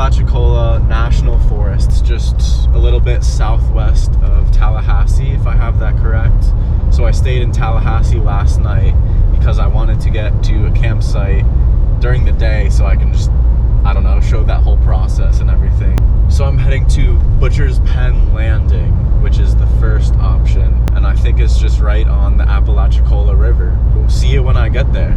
Apalachicola National Forest. It's just a little bit southwest of Tallahassee, if I have that correct. So I stayed in Tallahassee last night because I wanted to get to a campsite during the day so I can just, I don't know, show that whole process and everything. So I'm heading to Butcher's Pen Landing, which is the first option, and I think it's just right on the Apalachicola River. We'll see you when I get there.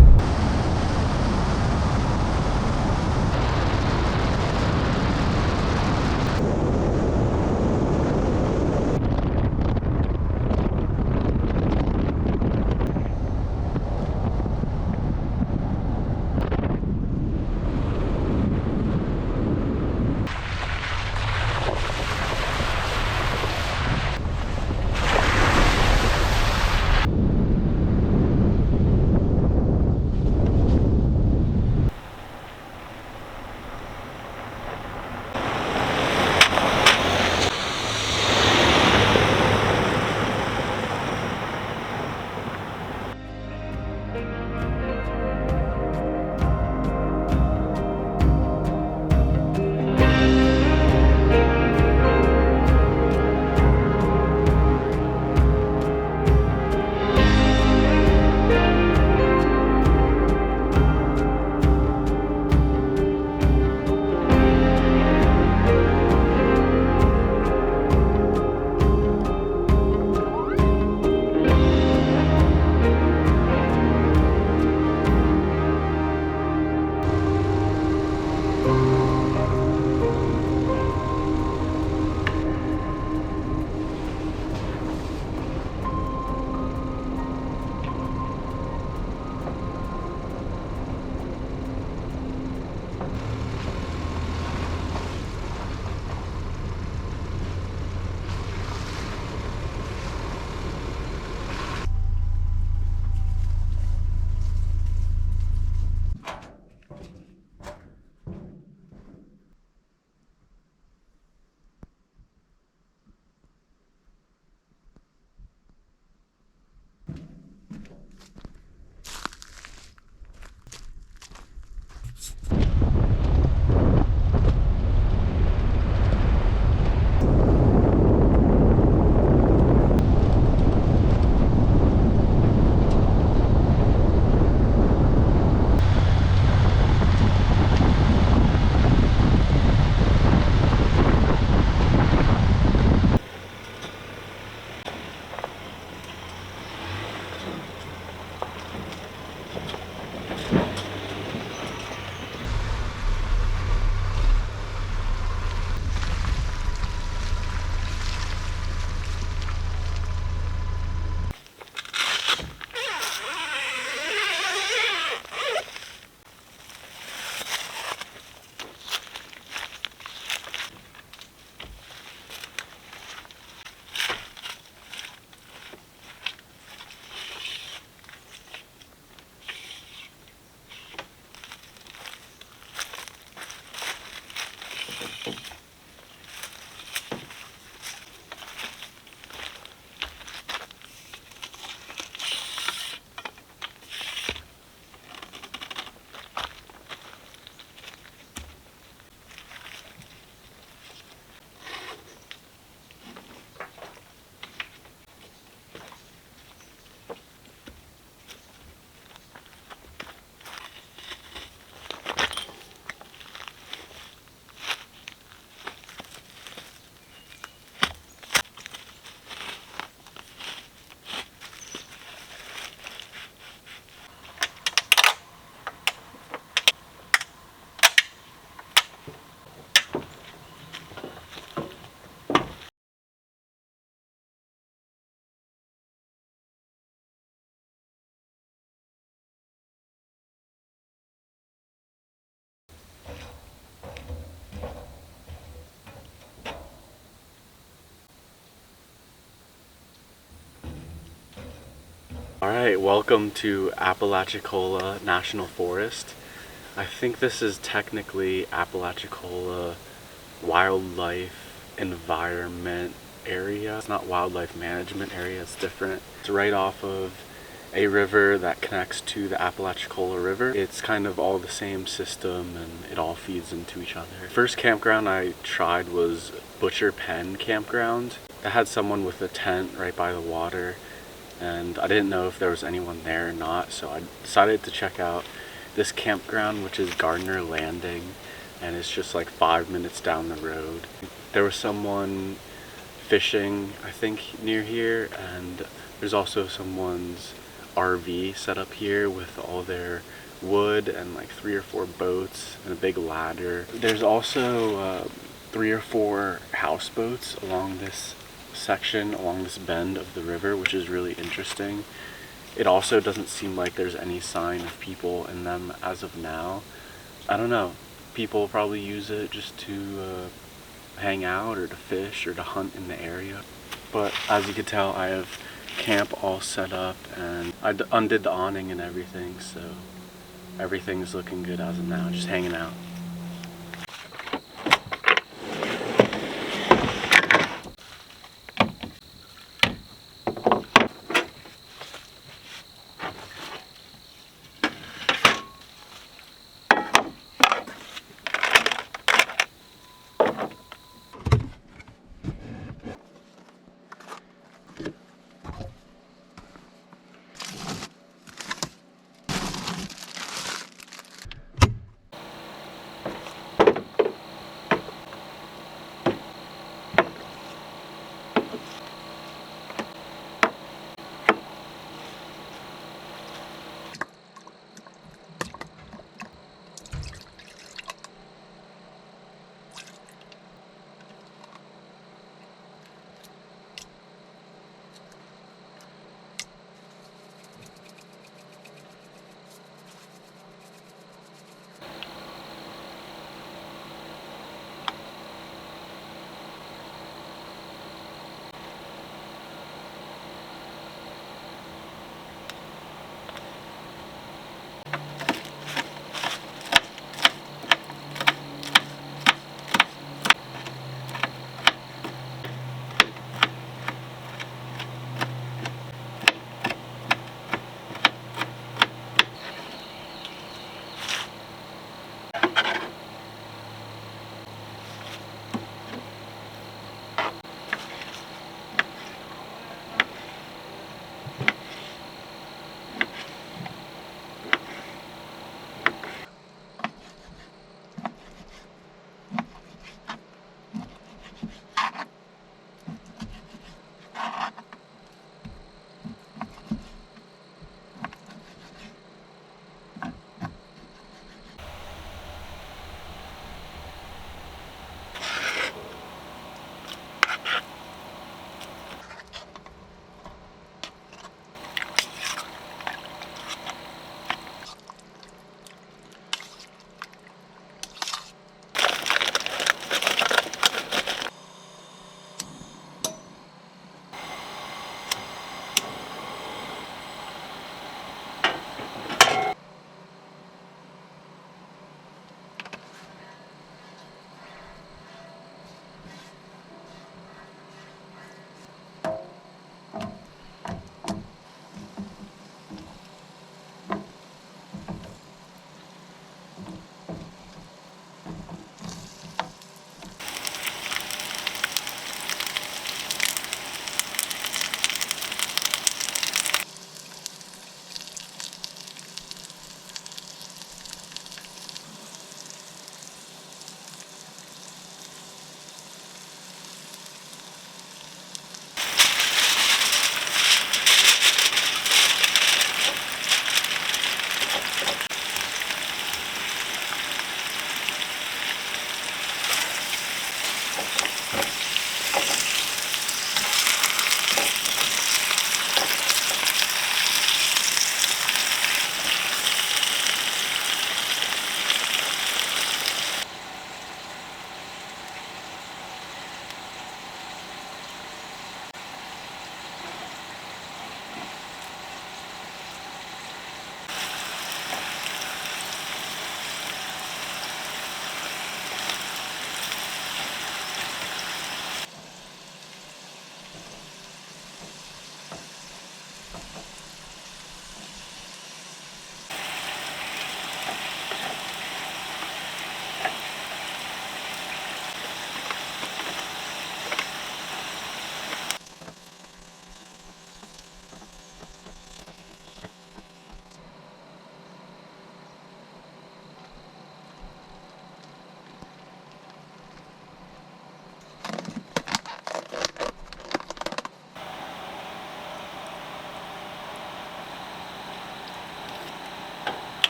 Alright, welcome to Apalachicola National Forest. I think this is technically Apalachicola Wildlife Environment Area. It's not Wildlife Management Area, it's different. It's right off of a river that connects to the Apalachicola River. It's kind of all the same system and it all feeds into each other. First campground I tried was Butcher Pen Campground. That had someone with a tent right by the water, and I didn't know if there was anyone there or not, so I decided to check out this campground, which is Gardner Landing, and it's just like 5 minutes down the road. There was someone fishing, I think, near here, and there's also someone's RV set up here with all their wood and like 3 or 4 boats and a big ladder. There's also 3 or 4 houseboats along this section, along this bend of the river, which is really interesting. It also doesn't seem like there's any sign of people in them as of now. I don't know. People probably use it just to hang out or to fish or to hunt in the area. But as you can tell, I have camp all set up and I undid the awning and everything, so everything's looking good as of now, just hanging out.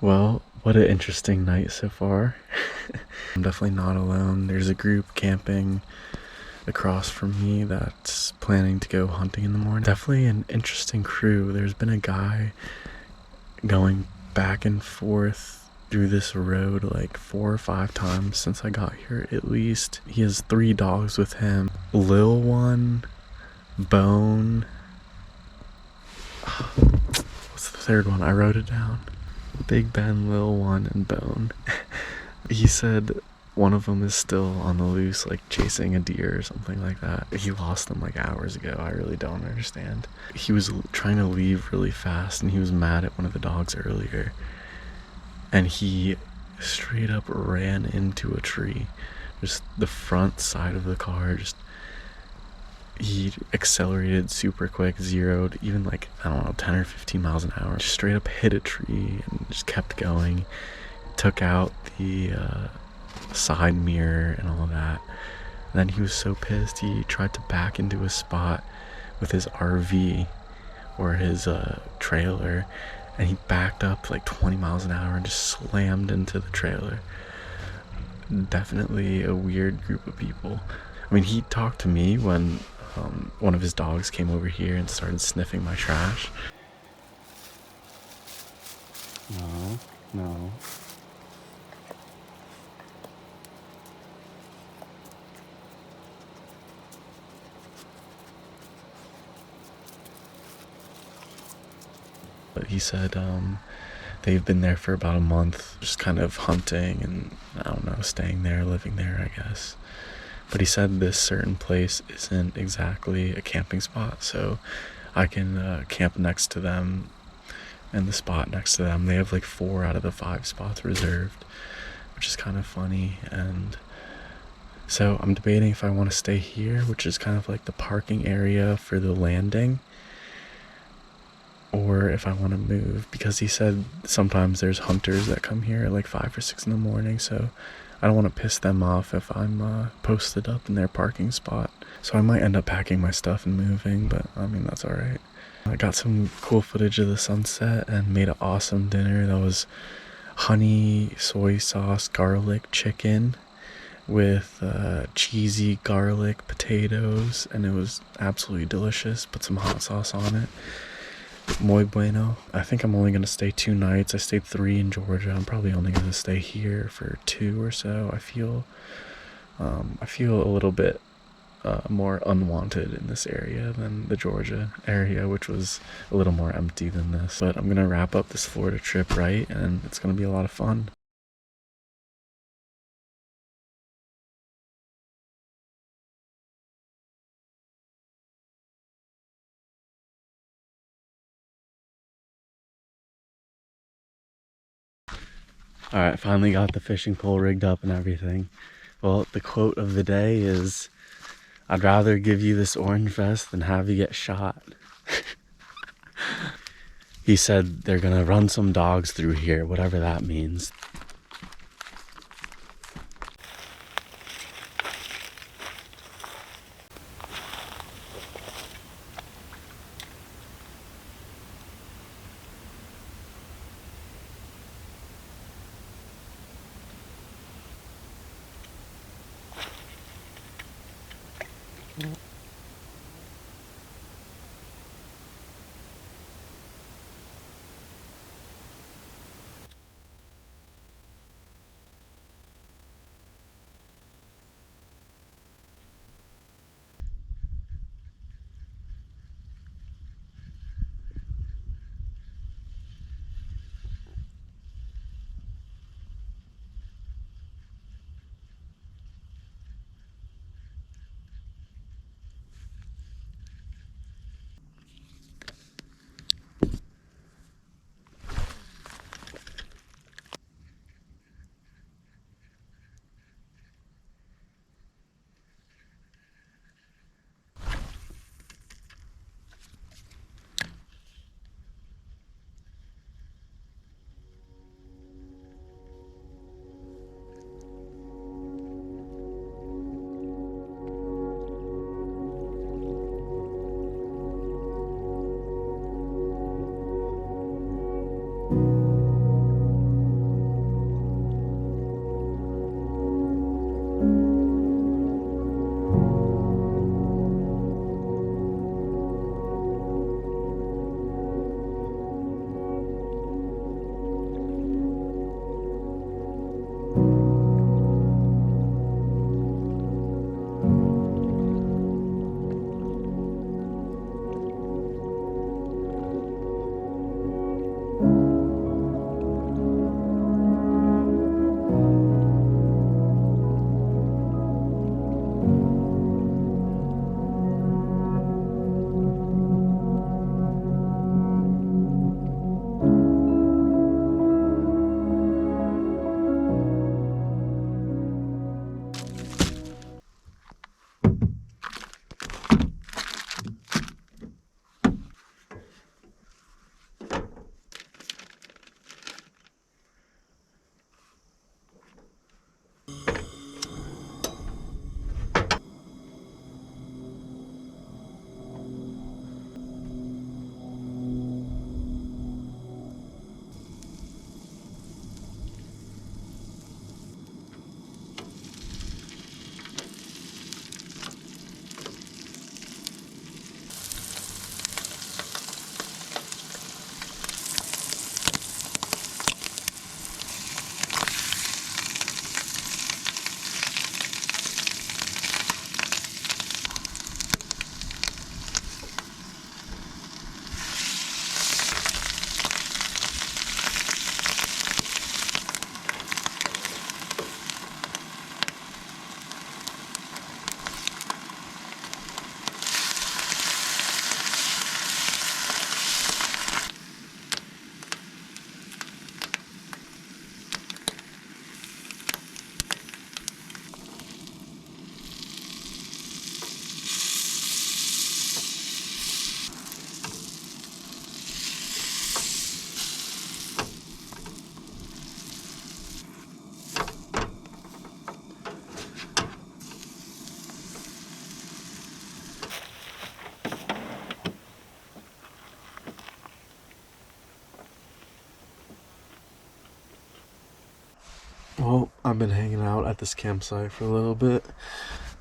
Well, what an interesting night so far. I'm definitely not alone. There's a group camping across from me that's planning to go hunting in the morning. Definitely an interesting crew. There's been a guy going back and forth through this road like 4 or 5 times since I got here at least. He has 3 dogs with him. Lil One, Bone. What's the third one? I wrote it down. Big Ben, Lil One, and Bone. He said one of them is still on the loose, like chasing a deer or something like that. He lost them like hours ago. I really don't understand. He was trying to leave really fast and he was mad at one of the dogs earlier. And he straight up ran into a tree. Just the front side of the car, he accelerated super quick, zeroed even like, I don't know, 10 or 15 miles an hour. Just straight up hit a tree and just kept going. Took out the side mirror and all that. And then he was so pissed he tried to back into a spot with his RV or his trailer, and he backed up like 20 miles an hour and just slammed into the trailer. Definitely a weird group of people. I mean, he talked to me when one of his dogs came over here and started sniffing my trash. No. But he said they've been there for about a month, just kind of hunting and, I don't know, staying there, living there, I guess. But he said this certain place isn't exactly a camping spot, so I can camp next to them, and the spot next to them. They have like 4 out of the 5 spots reserved, which is kind of funny. And so I'm debating if I want to stay here, which is kind of like the parking area for the landing, or if I want to move, because he said sometimes there's hunters that come here at like 5 or 6 in the morning, so I don't want to piss them off if I'm posted up in their parking spot. So I might end up packing my stuff and moving, but I mean, that's alright. I got some cool footage of the sunset and made an awesome dinner. That was honey, soy sauce, garlic chicken with cheesy garlic potatoes, and it was absolutely delicious. Put some hot sauce on it. Muy bueno. I think I'm only going to stay 2 nights. I stayed 3 in Georgia. I'm probably only going to stay here for 2 or so. I feel a little bit more unwanted in this area than the Georgia area, which was a little more empty than this. But I'm going to wrap up this Florida trip right, and it's going to be a lot of fun. Alright, finally got the fishing pole rigged up and everything. Well, the quote of the day is, "I'd rather give you this orange vest than have you get shot." He said they're gonna run some dogs through here, whatever that means. So, I've been hanging out at this campsite for a little bit.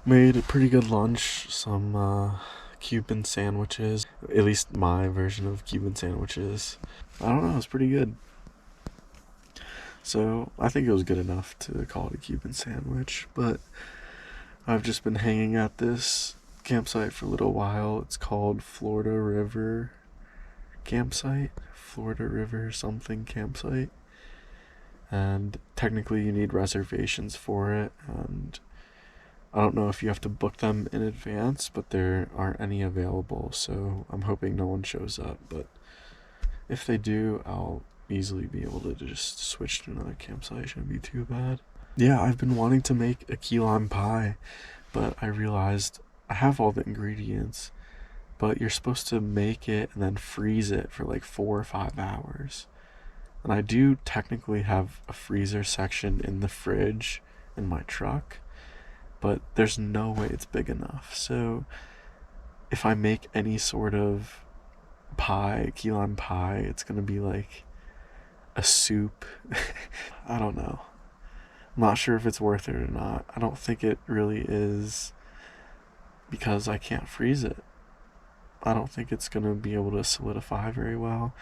Made a pretty good lunch, some Cuban sandwiches. At least my version of Cuban sandwiches. I don't know, it's pretty good. So, I think it was good enough to call it a Cuban sandwich, but I've just been hanging at this campsite for a little while. It's called Florida River Campsite. Florida River something campsite. And technically you need reservations for it, and I don't know if you have to book them in advance, but there aren't any available, so I'm hoping no one shows up. But if they do, I'll easily be able to just switch to another campsite. It shouldn't be too bad. Yeah, I've been wanting to make a key lime pie, but I realized I have all the ingredients, but you're supposed to make it and then freeze it for like 4 or 5 hours. And I do technically have a freezer section in the fridge in my truck, but there's no way it's big enough. So if I make any sort of pie, key lime pie, it's gonna be like a soup. I don't know. I'm not sure if it's worth it or not. I don't think it really is, because I can't freeze it. I don't think it's gonna be able to solidify very well.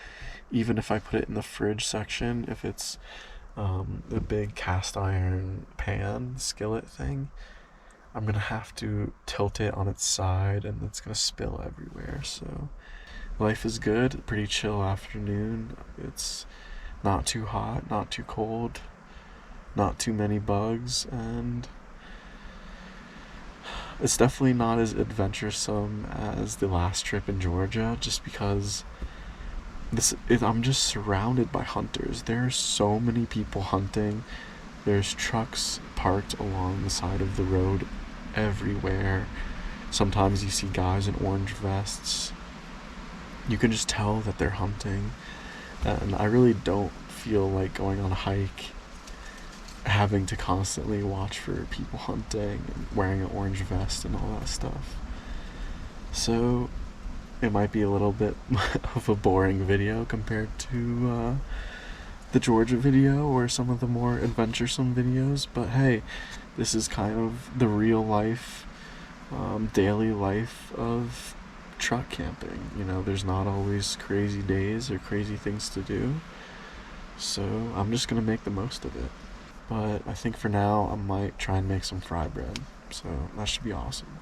Even if I put it in the fridge section, if it's a big cast iron pan skillet thing, I'm gonna have to tilt it on its side and it's gonna spill everywhere. So life is good, pretty chill afternoon. It's not too hot, not too cold, not too many bugs, and it's definitely not as adventuresome as the last trip in Georgia, just because I'm just surrounded by hunters. There's so many people hunting. There's trucks parked along the side of the road everywhere. Sometimes you see guys in orange vests. You can just tell that they're hunting. And I really don't feel like going on a hike having to constantly watch for people hunting and wearing an orange vest and all that stuff. So it might be a little bit of a boring video compared to the Georgia video or some of the more adventuresome videos, but hey, this is kind of the real life, daily life of truck camping. You know, there's not always crazy days or crazy things to do, so I'm just gonna make the most of it. But I think for now I might try and make some fry bread, so that should be awesome.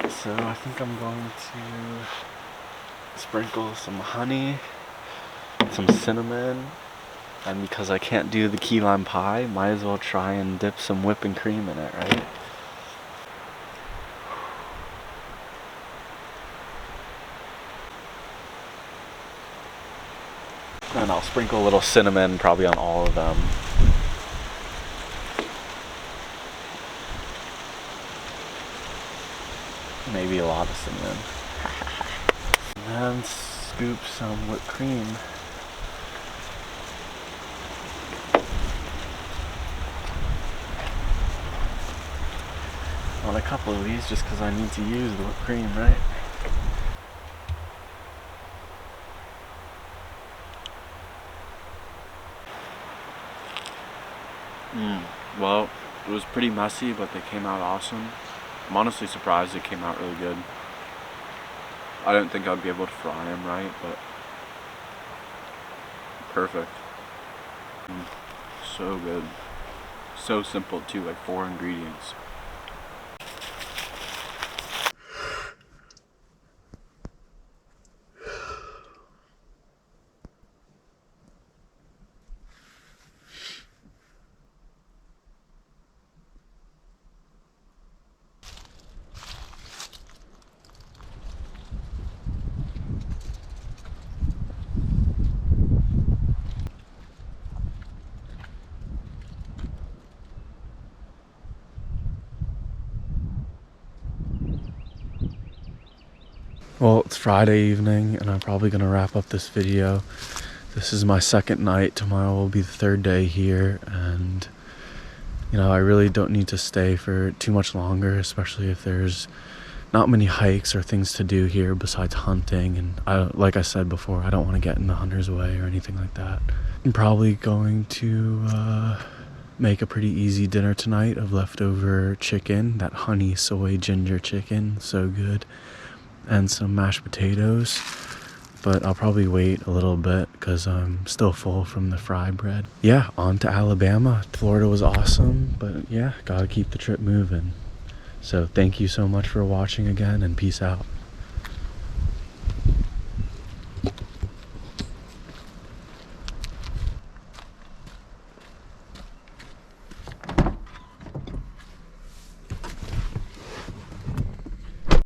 So I think I'm going to sprinkle some honey, some cinnamon, and because I can't do the key lime pie, might as well try and dip some whipping cream in it, right? And I'll sprinkle a little cinnamon probably on all of them. Maybe a lot of cinnamon. And then scoop some whipped cream. On a couple of these just because I need to use the whipped cream, right? Well, it was pretty messy, but they came out awesome. I'm honestly surprised they came out really good. I didn't think I'd be able to fry them right, but perfect. So good. So simple too, like 4 ingredients. Well, it's Friday evening and I'm probably gonna wrap up this video. This is my second night. Tomorrow will be the third day here, and you know, I really don't need to stay for too much longer, especially if there's not many hikes or things to do here besides hunting. And like I said before, I don't want to get in the hunter's way or anything like that. I'm probably going to make a pretty easy dinner tonight of leftover chicken, that honey soy ginger chicken, so good, and some mashed potatoes. But I'll probably wait a little bit because I'm still full from the fry bread. Yeah, on to Alabama. Florida was awesome, but yeah, gotta keep the trip moving. So thank you so much for watching again, and peace out.